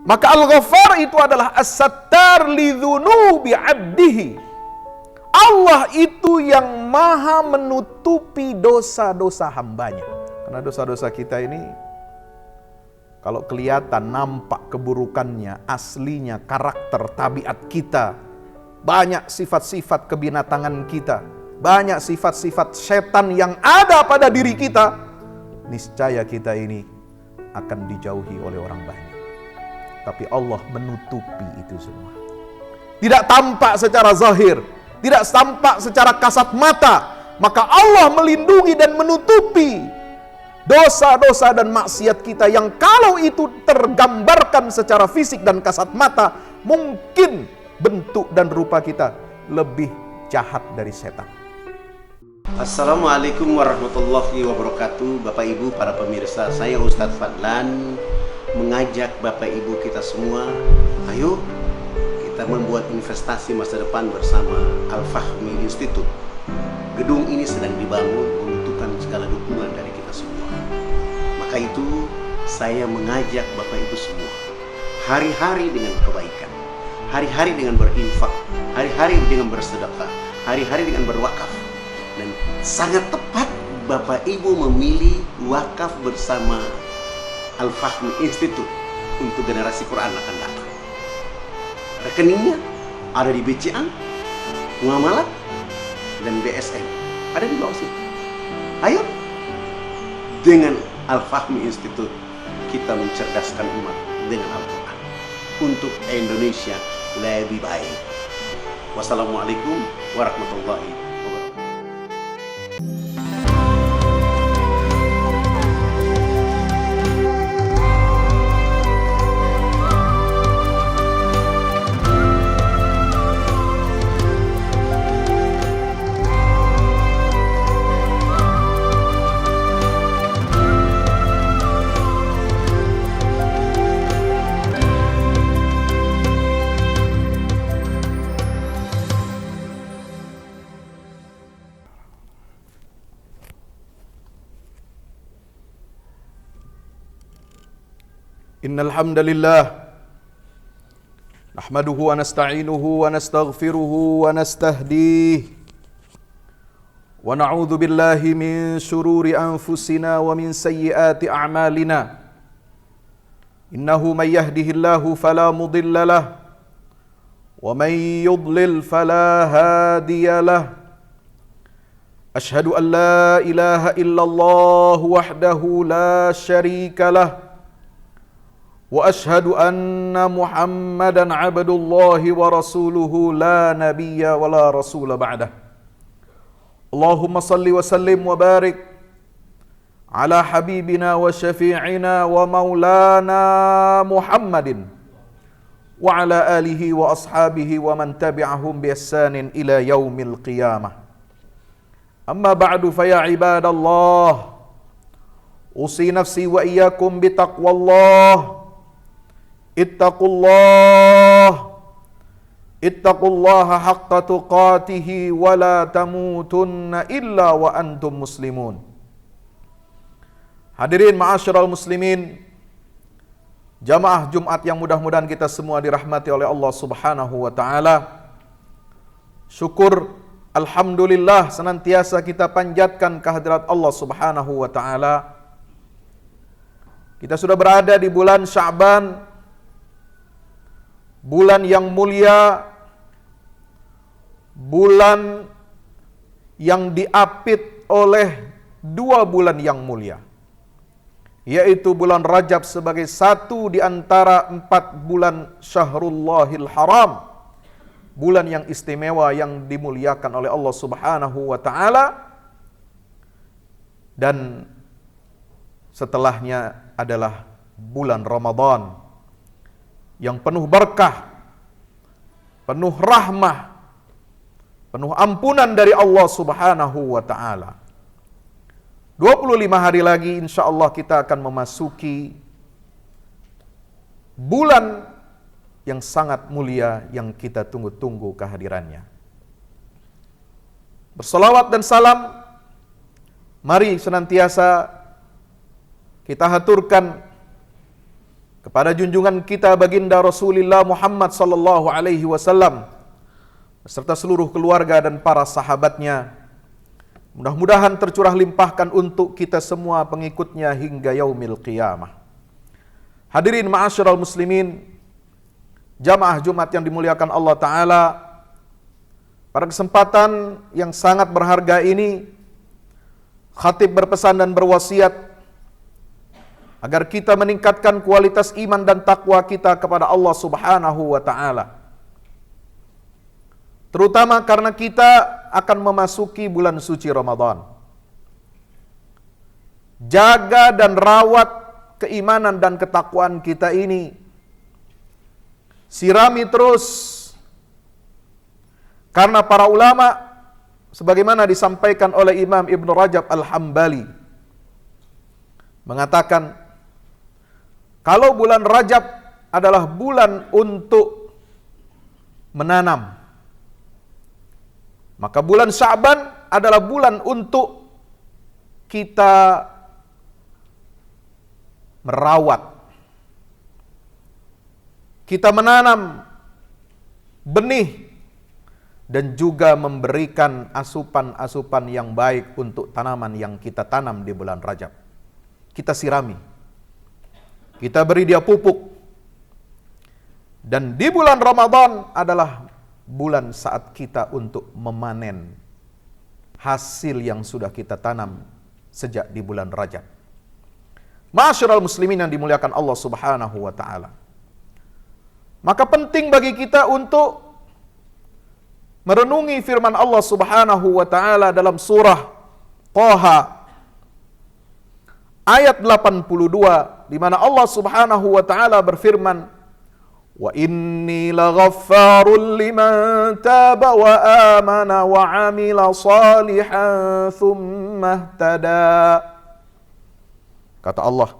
Maka Al-Ghaffar itu adalah as-sattar lidzunubi 'abdihi. Allah itu yang maha menutupi dosa-dosa hambanya. Karena dosa-dosa kita ini, kalau kelihatan, nampak keburukannya, aslinya, karakter, tabiat kita, banyak sifat-sifat kebinatangan kita, banyak sifat-sifat setan yang ada pada diri kita, niscaya kita ini akan dijauhi oleh orang banyak. Tapi Allah menutupi itu semua. Tidak tampak secara zahir, tidak tampak secara kasat mata, maka Allah melindungi dan menutupi dosa-dosa dan maksiat kita yang kalau itu tergambarkan secara fisik dan kasat mata, mungkin bentuk dan rupa kita lebih jahat dari setan. Assalamualaikum warahmatullahi wabarakatuh. Bapak Ibu para pemirsa, saya Ustadz Fadlan mengajak Bapak Ibu kita semua, ayo kita membuat investasi masa depan bersama Al-Fahmi Institute. Gedung ini sedang dibangun, membutuhkan segala dukungan dari kita semua. Maka itu saya mengajak Bapak Ibu semua, hari-hari dengan kebaikan, hari-hari dengan berinfak, hari-hari dengan bersedekah, hari-hari dengan berwakaf. Dan sangat tepat Bapak Ibu memilih wakaf bersama Al-Fahmi Institute untuk generasi Quran akan datang. Rekeningnya ada di BCA, Muamalat, dan BSM. Ada di bawah sini. Ayo, dengan Al-Fahmi Institute kita mencerdaskan umat dengan Al-Quran untuk Indonesia lebih baik. Wassalamualaikum warahmatullahi wabarakatuh. Innal hamdalillah nahmaduhu wa nasta'inuhu wa nastaghfiruhu wa nastahdihi wa na'udzu billahi min shururi anfusina wa min sayyiati a'malina. Innahu may yahdihillahu fala mudilla lahu wa may yudlil fala hadiya lahu. Ashhadu an la ilaha illallah wahdahu la syarika lahu wa ashhadu anna Muhammadan abdullahi wa rasuluhu la nabiyya wa la rasula ba'dah. Allahumma salli wa sallim wa barik ala habibina wa syafi'ina wa maulana Muhammadin wa ala alihi wa ashabihi wa man tabi'ahum bi ihsanin ila yaumil qiyamah. Amma ba'du fa ya ibadallah, usi nafsi wa iyyakum bi taqwallah. Ittaqullaha haqqa tuqatihi wa la tamutunna illa wa antum muslimun. Hadirin ma'asyiral muslimin, jamaah Jumat yang mudah-mudahan kita semua dirahmati oleh Allah Subhanahu wa taala. Syukur alhamdulillah senantiasa kita panjatkan kehadirat Allah Subhanahu wa taala. Kita sudah berada di bulan Sya'ban, bulan yang mulia, bulan yang diapit oleh dua bulan yang mulia, yaitu bulan Rajab sebagai satu di antara 4 bulan Syahrullahil Haram, bulan yang istimewa yang dimuliakan oleh Allah Subhanahu wa taala, dan setelahnya adalah bulan Ramadan yang penuh berkah, penuh rahmah, penuh ampunan dari Allah Subhanahu wa taala. 25 hari lagi insyaallah kita akan memasuki bulan yang sangat mulia yang kita tunggu-tunggu kehadirannya. Berselawat dan salam mari senantiasa kita haturkan kepada junjungan kita baginda Rasulullah Muhammad sallallahu alaihi wasallam beserta seluruh keluarga dan para sahabatnya. Mudah-mudahan tercurah limpahkan untuk kita semua pengikutnya hingga yaumil qiyamah. Hadirin ma'asyiral muslimin, jamaah Jumat yang dimuliakan Allah Ta'ala, pada kesempatan yang sangat berharga ini, khatib berpesan dan berwasiat agar kita meningkatkan kualitas iman dan takwa kita kepada Allah Subhanahu wa Ta'ala. Terutama karena kita akan memasuki bulan suci Ramadan. Jaga dan rawat keimanan dan ketakwaan kita ini. Sirami terus. Karena para ulama, sebagaimana disampaikan oleh Imam Ibn Rajab Al-Hambali, mengatakan, kalau bulan Rajab adalah bulan untuk menanam, maka bulan Sya'ban adalah bulan untuk kita merawat, kita menanam benih, dan juga memberikan asupan-asupan yang baik untuk tanaman yang kita tanam di bulan Rajab. Kita sirami, kita beri dia pupuk. Dan di bulan Ramadan adalah bulan saat kita untuk memanen hasil yang sudah kita tanam sejak di bulan Rajab. Ma'asyiral muslimin yang dimuliakan Allah Subhanahu wa Ta'ala, maka penting bagi kita untuk merenungi firman Allah Subhanahu wa Ta'ala dalam surah Thaha ayat 82, di mana Allah Subhanahu wa Ta'ala berfirman, wa inni laghaffarun liman taba wa amana wa amila salihan thumma ihtada. Kata Allah,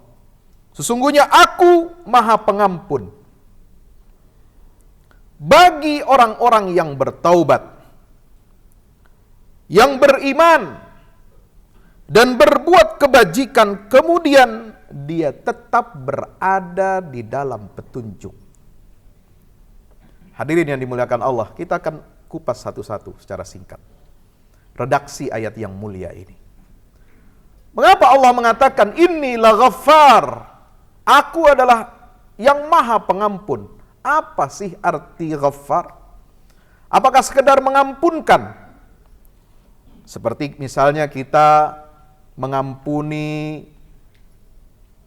sesungguhnya aku Maha Pengampun bagi orang-orang yang bertaubat, yang beriman dan berbuat kebajikan, kemudian dia tetap berada di dalam petunjuk. Hadirin yang dimuliakan Allah, kita akan kupas satu-satu secara singkat redaksi ayat yang mulia ini. Mengapa Allah mengatakan inni laghaffar, aku adalah yang Maha Pengampun? Apa sih arti ghaffar? Apakah sekedar mengampunkan? Seperti misalnya kita mengampuni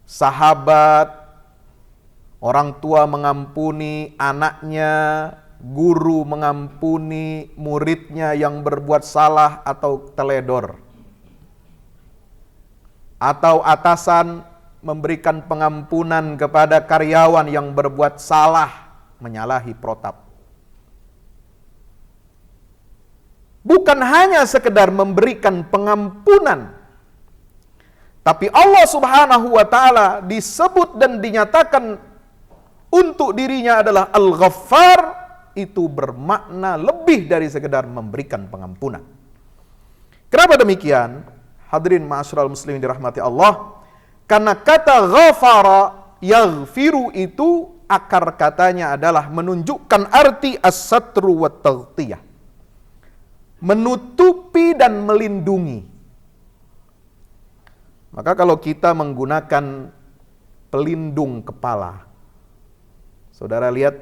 sahabat, orang tua mengampuni anaknya, guru mengampuni muridnya yang berbuat salah atau teledor, atau atasan memberikan pengampunan kepada karyawan yang berbuat salah, menyalahi protap. Bukan hanya sekedar memberikan pengampunan, tapi Allah Subhanahu wa Ta'ala disebut dan dinyatakan untuk dirinya adalah Al-Ghaffar, itu bermakna lebih dari sekedar memberikan pengampunan. Kenapa demikian? Hadirin ma'asyiral muslimin dirahmati Allah, karena kata ghafara yaghfiru itu akar katanya adalah menunjukkan arti as-satru wa taghtiyah, menutupi dan melindungi. Maka kalau kita menggunakan pelindung kepala, saudara lihat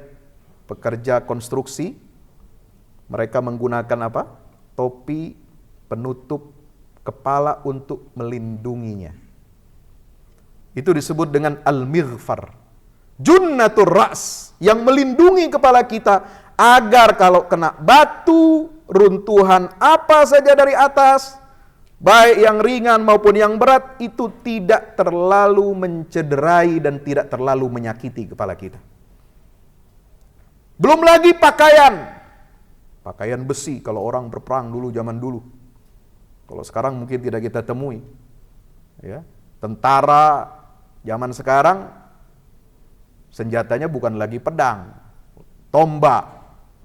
pekerja konstruksi, mereka menggunakan apa? Topi penutup kepala untuk melindunginya. Itu disebut dengan al-mighfar, junnatur ra's, yang melindungi kepala kita agar kalau kena batu, runtuhan apa saja dari atas, baik yang ringan maupun yang berat, itu tidak terlalu mencederai dan tidak terlalu menyakiti kepala kita. Belum lagi pakaian besi kalau orang berperang dulu, zaman dulu. Kalau sekarang mungkin tidak kita temui. Ya, tentara zaman sekarang senjatanya bukan lagi pedang, tombak,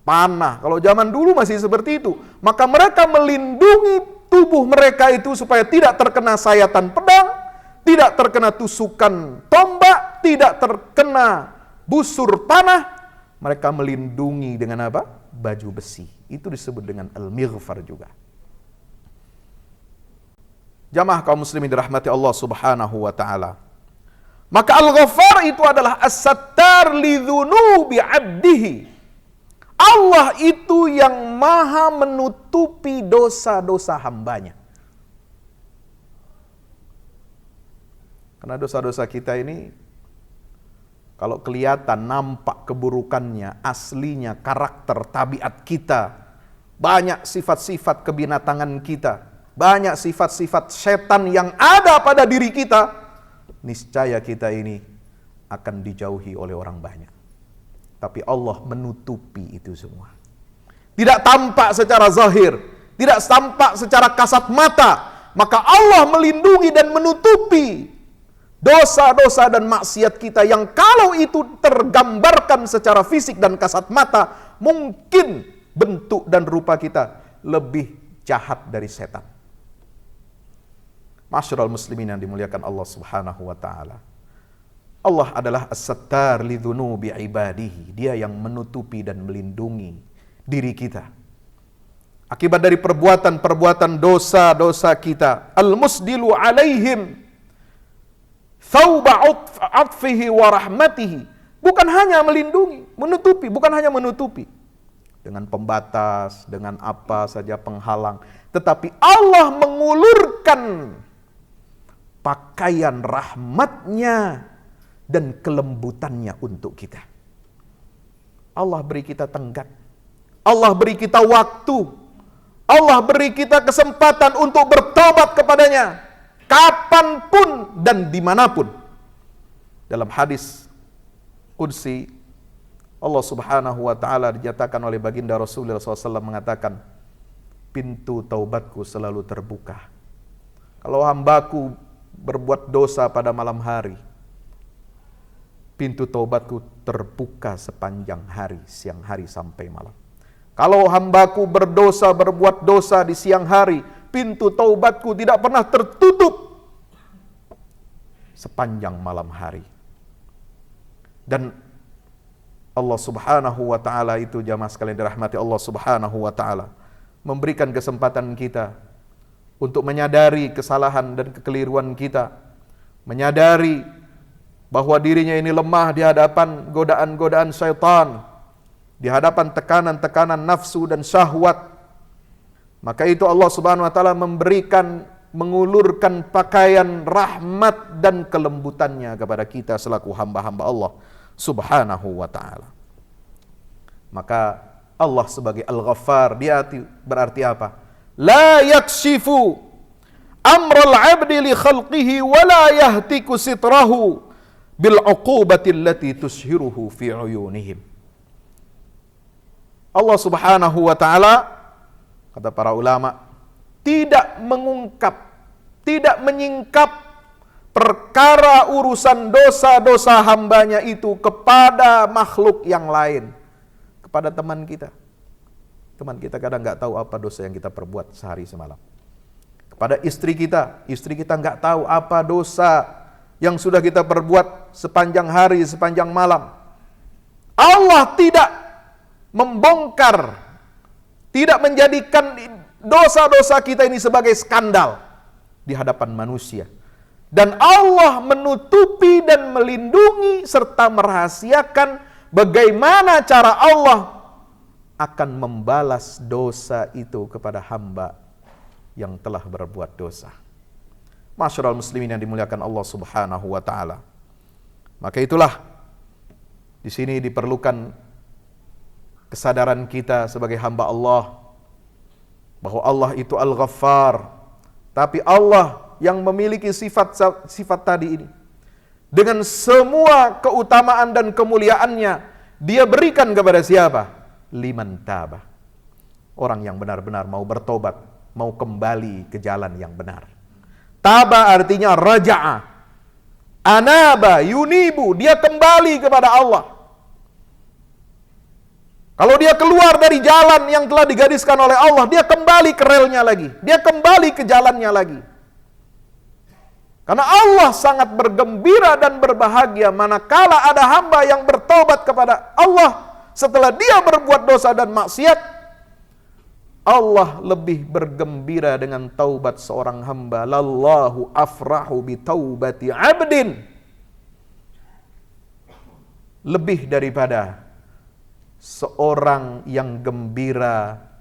panah. Kalau zaman dulu masih seperti itu. Maka mereka melindungi tubuh mereka itu supaya tidak terkena sayatan pedang, tidak terkena tusukan tombak, tidak terkena busur panah, mereka melindungi dengan apa? Baju besi. Itu disebut dengan al-mighfar juga. Jamaah kaum muslimin dirahmati Allah Subhanahu wa taala. Maka Al-Ghaffar itu adalah as-sattar li dzunubi 'abdihi. Allah itu yang maha menutupi dosa-dosa hambanya. Karena dosa-dosa kita ini kalau kelihatan, nampak keburukannya, aslinya, karakter, tabiat kita, banyak sifat-sifat kebinatangan kita, banyak sifat-sifat setan yang ada pada diri kita, niscaya kita ini akan dijauhi oleh orang banyak. Tapi Allah menutupi itu semua. Tidak tampak secara zahir, tidak tampak secara kasat mata, maka Allah melindungi dan menutupi dosa-dosa dan maksiat kita yang kalau itu tergambarkan secara fisik dan kasat mata, mungkin bentuk dan rupa kita lebih jahat dari setan. Masyarul muslimin yang dimuliakan Allah Subhanahu wa taala. Allah adalah as-sattar li dzunubi ibadihi. Dia yang menutupi dan melindungi diri kita akibat dari perbuatan-perbuatan dosa-dosa kita. Al-musdilu alaihim thawba atfihi wa rahmatihi. Bukan hanya melindungi, menutupi, bukan hanya menutupi dengan pembatas, dengan apa saja penghalang, tetapi Allah mengulurkan pakaian rahmatnya dan kelembutannya untuk kita. Allah beri kita tenggat, Allah beri kita waktu, Allah beri kita kesempatan untuk bertobat kepadanya kapanpun dan dimanapun. Dalam hadis Qudsi, Allah Subhanahu wa ta'ala dinyatakan oleh baginda Rasulullah SAW mengatakan, pintu taubatku selalu terbuka. Kalau hambaku berbuat dosa pada malam hari, pintu taubatku terbuka sepanjang hari, siang hari sampai malam. Kalau hambaku berbuat dosa di siang hari, pintu taubatku tidak pernah tertutup sepanjang malam hari. Dan Allah Subhanahu wa ta'ala itu, jamaah sekalian dirahmati Allah Subhanahu wa ta'ala, memberikan kesempatan kita untuk menyadari kesalahan dan kekeliruan kita, menyadari bahwa dirinya ini lemah di hadapan godaan-godaan syaitan, di hadapan tekanan-tekanan nafsu dan syahwat. Maka itu Allah Subhanahu wa ta'ala mengulurkan pakaian rahmat dan kelembutannya kepada kita selaku hamba-hamba Allah Subhanahu wa ta'ala. Maka Allah sebagai Al-Ghaffar, dia berarti apa? La yakshifu amral abdi li khalqihi wa la yahtiku sitrahu bil uqubati allati tushiruhu fi uyunihim. Allah Subhanahu wa ta'ala, kata para ulama, tidak mengungkap, tidak menyingkap perkara urusan dosa-dosa hambanya itu kepada makhluk yang lain, kepada teman kita. Teman kita kadang nggak tahu apa dosa yang kita perbuat sehari semalam. Kepada istri kita nggak tahu apa dosa yang sudah kita perbuat sepanjang hari, sepanjang malam. Allah tidak membongkar, tidak menjadikan dosa-dosa kita ini sebagai skandal di hadapan manusia. Dan Allah menutupi dan melindungi serta merahasiakan bagaimana cara Allah akan membalas dosa itu kepada hamba yang telah berbuat dosa. Masyarul muslimin yang dimuliakan Allah Subhanahu wa ta'ala. Maka itulah di sini diperlukan kesadaran kita sebagai hamba Allah bahwa Allah itu Al-Ghaffar, tapi Allah yang memiliki sifat tadi ini dengan semua keutamaan dan kemuliaannya, dia berikan kepada siapa? Liman taba, orang yang benar-benar mau bertobat, mau kembali ke jalan yang benar. Taba artinya raja'a, anaba, yunibu, dia kembali kepada Allah. Kalau dia keluar dari jalan yang telah digariskan oleh Allah, dia kembali ke relnya lagi, dia kembali ke jalannya lagi. Karena Allah sangat bergembira dan berbahagia manakala ada hamba yang bertobat kepada Allah setelah dia berbuat dosa dan maksiat. Allah lebih bergembira dengan taubat seorang hamba. Lallahu afrahu bi taubati abdin. Lebih daripada seorang yang gembira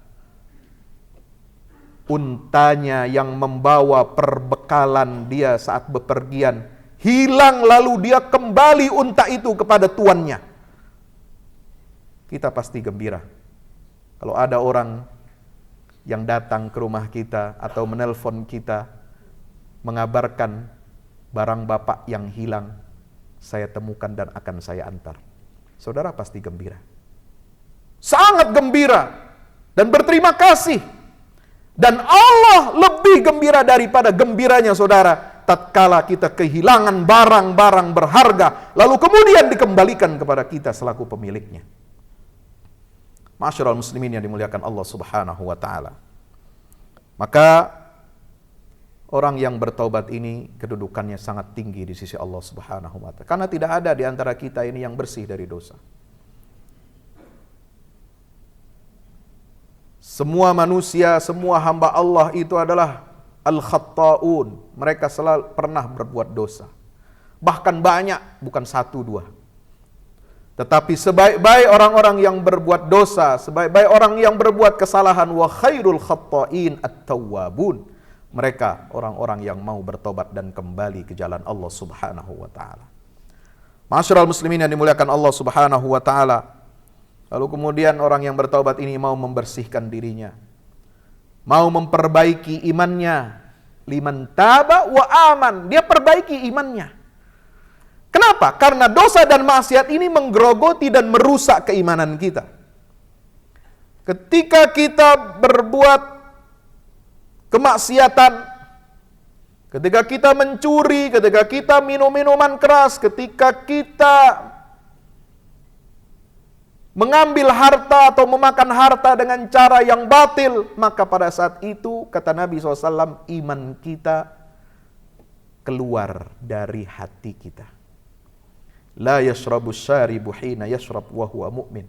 untanya yang membawa perbekalan dia saat bepergian hilang, lalu dia kembali unta itu kepada tuannya. Kita pasti gembira kalau ada orang yang datang ke rumah kita atau menelpon kita mengabarkan barang bapak yang hilang saya temukan dan akan saya antar. Saudara pasti gembira, sangat gembira dan berterima kasih. Dan Allah lebih gembira daripada gembiranya saudara tatkala kita kehilangan barang-barang berharga lalu kemudian dikembalikan kepada kita selaku pemiliknya. Ma'asyiral muslimin yang dimuliakan Allah Subhanahu wa taala. Maka orang yang bertaubat ini kedudukannya sangat tinggi di sisi Allah Subhanahu wa taala. Karena tidak ada di antara kita ini yang bersih dari dosa. Semua manusia, semua hamba Allah itu adalah al-khatta'un. Mereka selalu pernah berbuat dosa. Bahkan banyak, bukan satu dua. Tetapi sebaik-baik orang-orang yang berbuat dosa, sebaik-baik orang yang berbuat kesalahan, wa khairul khatta'in at-tawwabun. Mereka orang-orang yang mau bertobat dan kembali ke jalan Allah Subhanahu wa taala. Ma'asyiral muslimin yang dimuliakan Allah Subhanahu wa taala. Lalu kemudian orang yang bertaubat ini mau membersihkan dirinya, mau memperbaiki imannya. Liman taba wa aman, dia perbaiki imannya. Kenapa? Karena dosa dan maksiat ini menggerogoti dan merusak keimanan kita. Ketika kita berbuat kemaksiatan, ketika kita mencuri, ketika kita minum minuman keras, ketika kita mengambil harta atau memakan harta dengan cara yang batil, maka pada saat itu, kata Nabi SAW, iman kita keluar dari hati kita. La yashrabu syaribu hina yashrab wa huwa mu'min.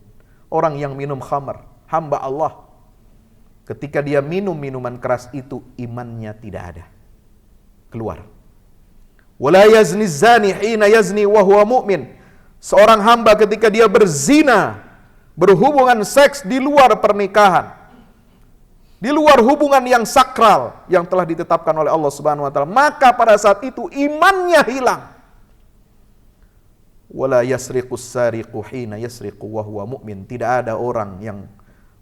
Orang yang minum khamar, hamba Allah, ketika dia minum minuman keras itu, imannya tidak ada, keluar. Wala yazni zani hina yazni wa huwa mu'min. Seorang hamba ketika dia berzina, berhubungan seks di luar pernikahan, di luar hubungan yang sakral yang telah ditetapkan oleh Allah Subhanahu wa taala, maka pada saat itu imannya hilang. Wala yasriqus sariqu hina yasriqu wa huwa mu'min. Tidak ada orang yang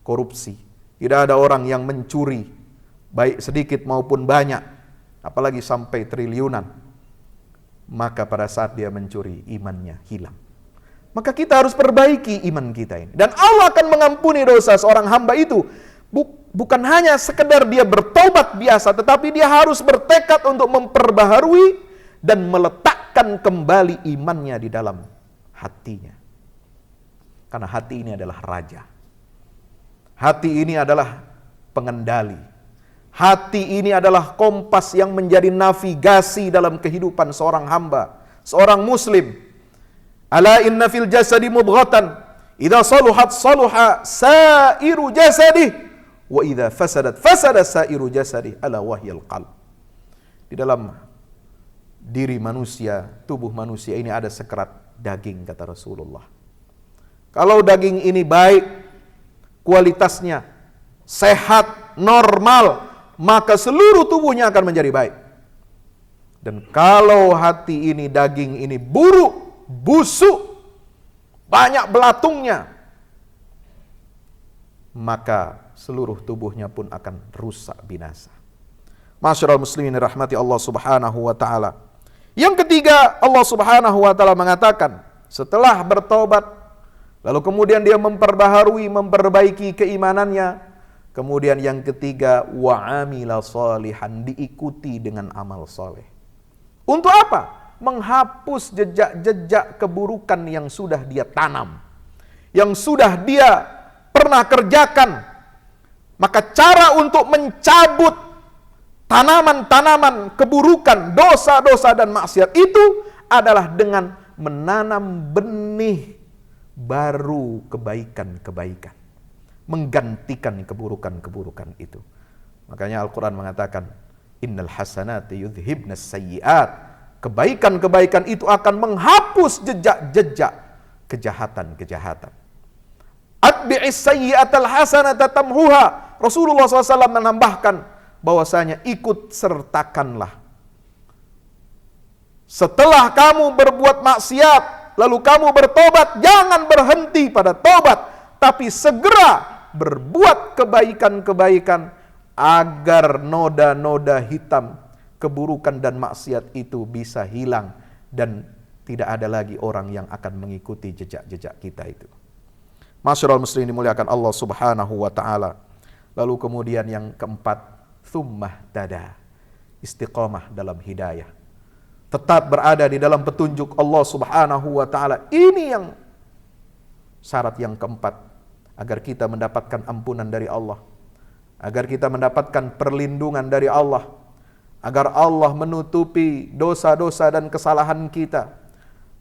korupsi, tidak ada orang yang mencuri, baik sedikit maupun banyak, apalagi sampai triliunan, maka pada saat dia mencuri imannya hilang. Maka kita harus perbaiki iman kita ini. Dan Allah akan mengampuni dosa seorang hamba itu. Bukan hanya sekedar dia bertobat biasa, tetapi dia harus bertekad untuk memperbaharui dan meletakkan kembali imannya di dalam hatinya. Karena hati ini adalah raja. Hati ini adalah pengendali. Hati ini adalah kompas yang menjadi navigasi dalam kehidupan seorang hamba, seorang muslim. Ala inna fil jasadi mudghatan idza saluhat saluha sairu jasadi wa idza fasadat fasada sairu jasadi ala wahyal qalb. Di dalam diri manusia, tubuh manusia ini ada sekerat daging, kata Rasulullah. Kalau daging ini baik, kualitasnya sehat, normal, maka seluruh tubuhnya akan menjadi baik. Dan kalau hati ini, daging ini buruk, busuk, banyak belatungnya, maka seluruh tubuhnya pun akan rusak binasa. Ma'asyiral muslimin rahmati Allah Subhanahu wa taala. Yang ketiga, Allah Subhanahu wa taala mengatakan, setelah bertobat, lalu kemudian dia memperbaharui, memperbaiki keimanannya, kemudian yang ketiga, wa amila shalihan, diikuti dengan amal soleh. Untuk apa? Menghapus jejak-jejak keburukan yang sudah dia tanam, yang sudah dia pernah kerjakan. Maka cara untuk mencabut tanaman-tanaman keburukan, dosa-dosa dan maksiat itu adalah dengan menanam benih baru kebaikan-kebaikan, menggantikan keburukan-keburukan itu. Makanya Al-Quran mengatakan, innal hasanati yudhibnas sayyiat. Kebaikan-kebaikan itu akan menghapus jejak-jejak kejahatan-kejahatan. Atbi'is sayyi'atal hasanata tamhuha. Rasulullah SAW menambahkan bahwasanya ikut sertakanlah. Setelah kamu berbuat maksiat, lalu kamu bertobat, jangan berhenti pada tobat, tapi segera berbuat kebaikan-kebaikan agar noda-noda hitam keburukan dan maksiat itu bisa hilang dan tidak ada lagi orang yang akan mengikuti jejak-jejak kita itu. Masyarul muslimin dimuliakan Allah Subhanahu wa taala. Lalu kemudian yang keempat, thummah tada, istiqamah dalam hidayah. Tetap berada di dalam petunjuk Allah Subhanahu wa taala. Ini yang syarat yang keempat agar kita mendapatkan ampunan dari Allah, agar kita mendapatkan perlindungan dari Allah, agar Allah menutupi dosa-dosa dan kesalahan kita,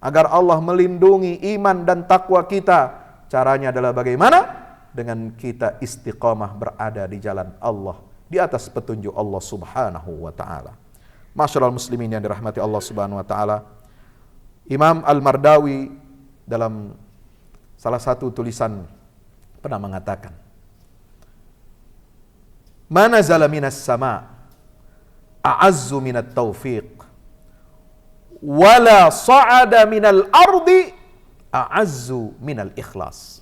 agar Allah melindungi iman dan takwa kita. Caranya adalah bagaimana? Dengan kita istiqamah berada di jalan Allah, di atas petunjuk Allah Subhanahu wa taala. Masyarul muslimin yang dirahmati Allah Subhanahu wa taala, Imam Al-Mardawi dalam salah satu tulisan pernah mengatakan, "Ma nazala minas sama' a'azzu minat taufiq, wala sa'ada minal ardi a'azzu minal ikhlas."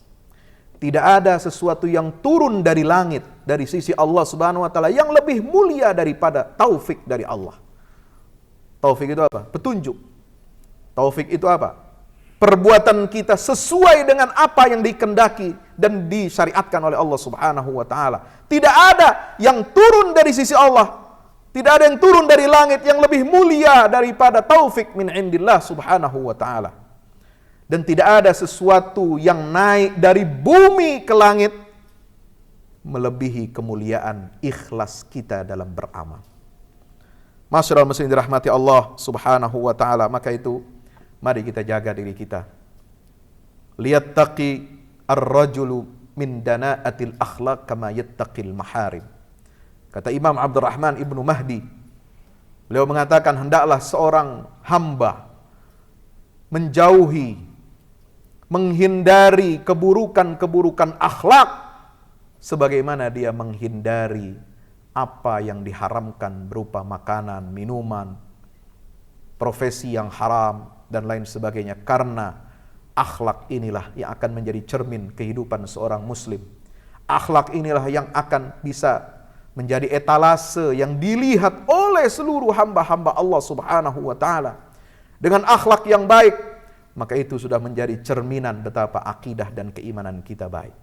Tidak ada sesuatu yang turun dari langit dari sisi Allah Subhanahu wa taala yang lebih mulia daripada taufik dari Allah. Taufik itu apa? Petunjuk. Taufik itu apa? Perbuatan kita sesuai dengan apa yang dikehendaki dan disyariatkan oleh Allah Subhanahu wa taala. Tidak ada yang turun dari sisi Allah, tidak ada yang turun dari langit yang lebih mulia daripada taufik min indillah Subhanahu wa taala. Dan tidak ada sesuatu yang naik dari bumi ke langit melebihi kemuliaan ikhlas kita dalam beramal. Masyarul muslimin dirahmati Allah Subhanahu wa taala, maka itu mari kita jaga diri kita. Liyattaqi ar-rajulu min dana'atil akhlaq kama yattaqil maharim. Kata Imam Abdurrahman Ibnu Mahdi, beliau mengatakan hendaklah seorang hamba menjauhi, menghindari keburukan-keburukan akhlak sebagaimana dia menghindari apa yang diharamkan berupa makanan, minuman, profesi yang haram dan lain sebagainya, karena akhlak inilah yang akan menjadi cermin kehidupan seorang muslim. Akhlak inilah yang akan bisa menjadi etalase yang dilihat oleh seluruh hamba-hamba Allah Subhanahu wa taala. Dengan akhlak yang baik, maka itu sudah menjadi cerminan betapa akidah dan keimanan kita baik.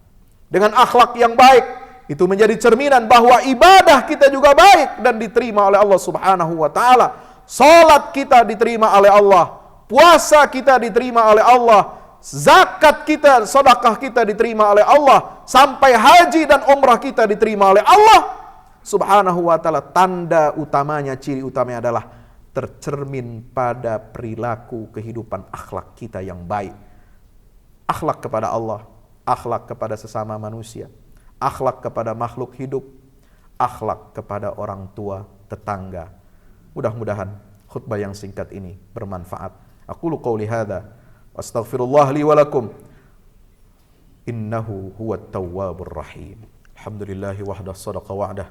Dengan akhlak yang baik, itu menjadi cerminan bahwa ibadah kita juga baik dan diterima oleh Allah Subhanahu wa taala. Salat kita diterima oleh Allah, puasa kita diterima oleh Allah, zakat kita, sedekah kita diterima oleh Allah, sampai haji dan umrah kita diterima oleh Allah Subhanahu wa taala. Tanda utamanya, ciri utamanya adalah tercermin pada perilaku kehidupan akhlak kita yang baik. Akhlak kepada Allah, akhlak kepada sesama manusia, akhlak kepada makhluk hidup, akhlak kepada orang tua, tetangga. Mudah-mudahan khutbah yang singkat ini bermanfaat. Aqulu qouli hadza wa astaghfirullah li wa lakum innahu huwat tawwabur rahim. Alhamdulillahi wahdah sadaqa wa'dah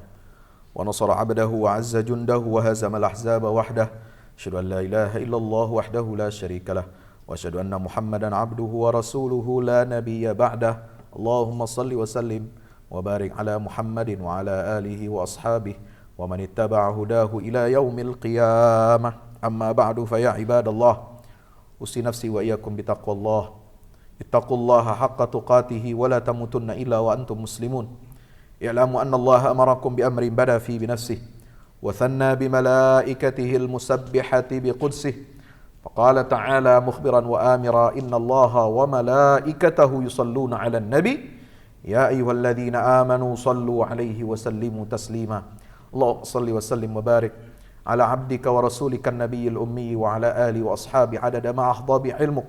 wa nasara 'abdahu wa 'azza jundahu wa hazama al-ahzaba wahdah. Asyhadu an la ilaha illallah wahdahu la syarika lah wa asyhadu anna Muhammadan 'abduhu wa rasuluhu la nabiyya ba'dah. Allahumma shalli wa sallim wa barik ala Muhammadin wa ala alihi wa ashabihi wa man ittaba'a hudahu ila yaumil qiyamah. Amma ba'du, fa ya ibadallah, usi nafsi wa iyyakum bitaqwallah. Ittaqullaha haqqa tuqatih wa la tamutunna illa wa antum muslimun. I'lamu anna Allah amarakum bi amrin bada fi bi nafsihi wa thanna bi malaikatihi al-musabbihati bi qudsihi. Faqala ta'ala mukhbiran wa amira, inna Allaha wa malaikatahu yusalluna 'alan nabi ya ayyuhalladzina amanu sallu 'alaihi wa sallimu taslima. اللهم صل وسلم وبارك على عبدك ورسولك النبي الأمي وعلى آله وأصحابه عدد ما أحظى بعلمك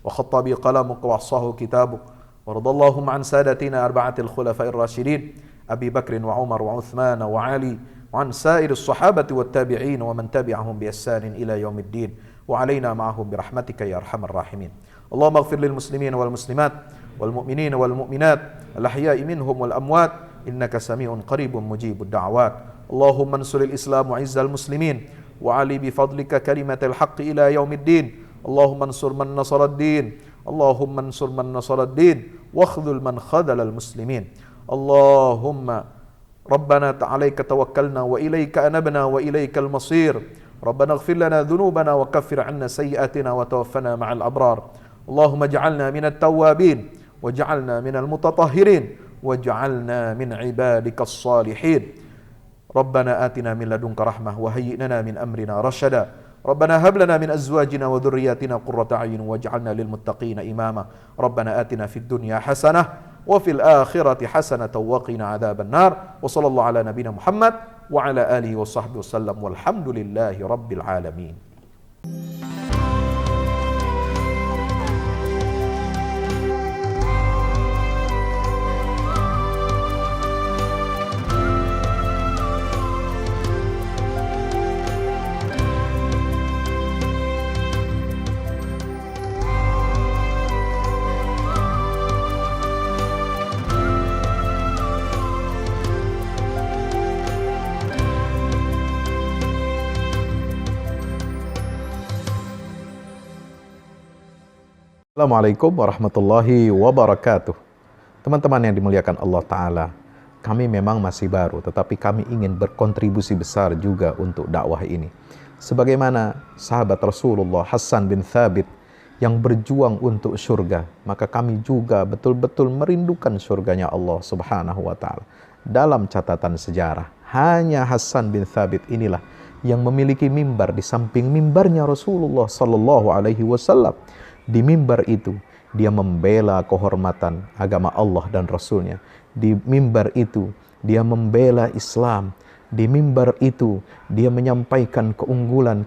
وخط بقلمك وأحصاه كتابك. ورضى اللهم عن سادتنا أربعة الخلفاء الراشدين أبي بكر وعمر وعثمان وعلي وعن سائر الصحابة والتابعين ومن تبعهم بإحسان إلى يوم الدين وعلينا معهم برحمتك يا أرحم الراحمين. اللهم اغفر للمسلمين والمسلمات والمؤمنين والمؤمنات الأحياء منهم والأموات إنك سميع قريب مجيب الدعوات. اللهم انصر الإسلام وعز المسلمين وعلي بفضلك كلمة الحق إلى يوم الدين. اللهم انصر من نصر الدين، اللهم انصر من نصر الدين واخذل من خذل المسلمين. اللهم ربنا عليك توكلنا وإليك أنبنا وإليك المصير. ربنا اغفر لنا ذنوبنا وكفر عنا سيئاتنا وتوفنا مع الأبرار. اللهم اجعلنا من التوابين واجعلنا من المتطهرين واجعلنا من عبادك الصالحين. ربنا آتنا من لدنك رحمة وهيئ لنا من أمرنا رشدا. ربنا هب لنا من أزواجنا وذرياتنا قرة أعين واجعلنا للمتقين إماما. ربنا آتنا في الدنيا حسنة وفي الآخرة حسنة وقنا عذاب النار. وصلى الله على نبينا محمد وعلى آله وصحبه وسلم والحمد لله رب العالمين. Assalamualaikum warahmatullahi wabarakatuh. Teman-teman yang dimuliakan Allah Ta'ala, kami memang masih baru, tetapi kami ingin berkontribusi besar juga untuk dakwah ini. Sebagaimana sahabat Rasulullah Hassan bin Thabit yang berjuang untuk surga, maka kami juga betul-betul merindukan surganya Allah Subhanahu wa Ta'ala. Dalam catatan sejarah, hanya Hassan bin Thabit inilah yang memiliki mimbar di samping mimbarnya Rasulullah Sallallahu Alaihi Wasallam. Di mimbar itu, dia membela kehormatan agama Allah dan Rasulnya. Di mimbar itu, dia membela Islam. Di mimbar itu, dia menyampaikan keunggulan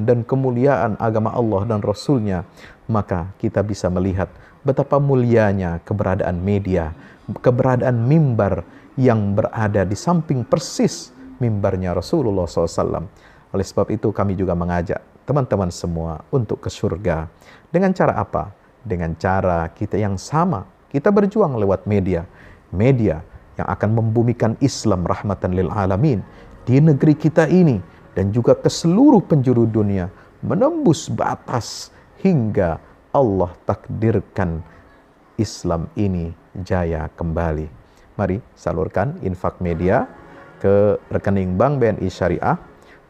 dan kemuliaan agama Allah dan Rasulnya. Maka kita bisa melihat betapa mulianya keberadaan media, keberadaan mimbar yang berada di samping persis mimbarnya Rasulullah SAW. Oleh sebab itu kami juga mengajak teman-teman semua untuk ke surga. Dengan cara apa? Dengan cara kita yang sama. Kita berjuang lewat media. Media yang akan membumikan Islam rahmatan lil alamin di negeri kita ini dan juga ke seluruh penjuru dunia, menembus batas hingga Allah takdirkan Islam ini jaya kembali. Mari salurkan infak media ke rekening Bank BNI Syariah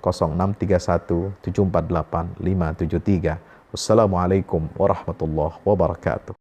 0631 748 573. Wassalamualaikum warahmatullahi wabarakatuh.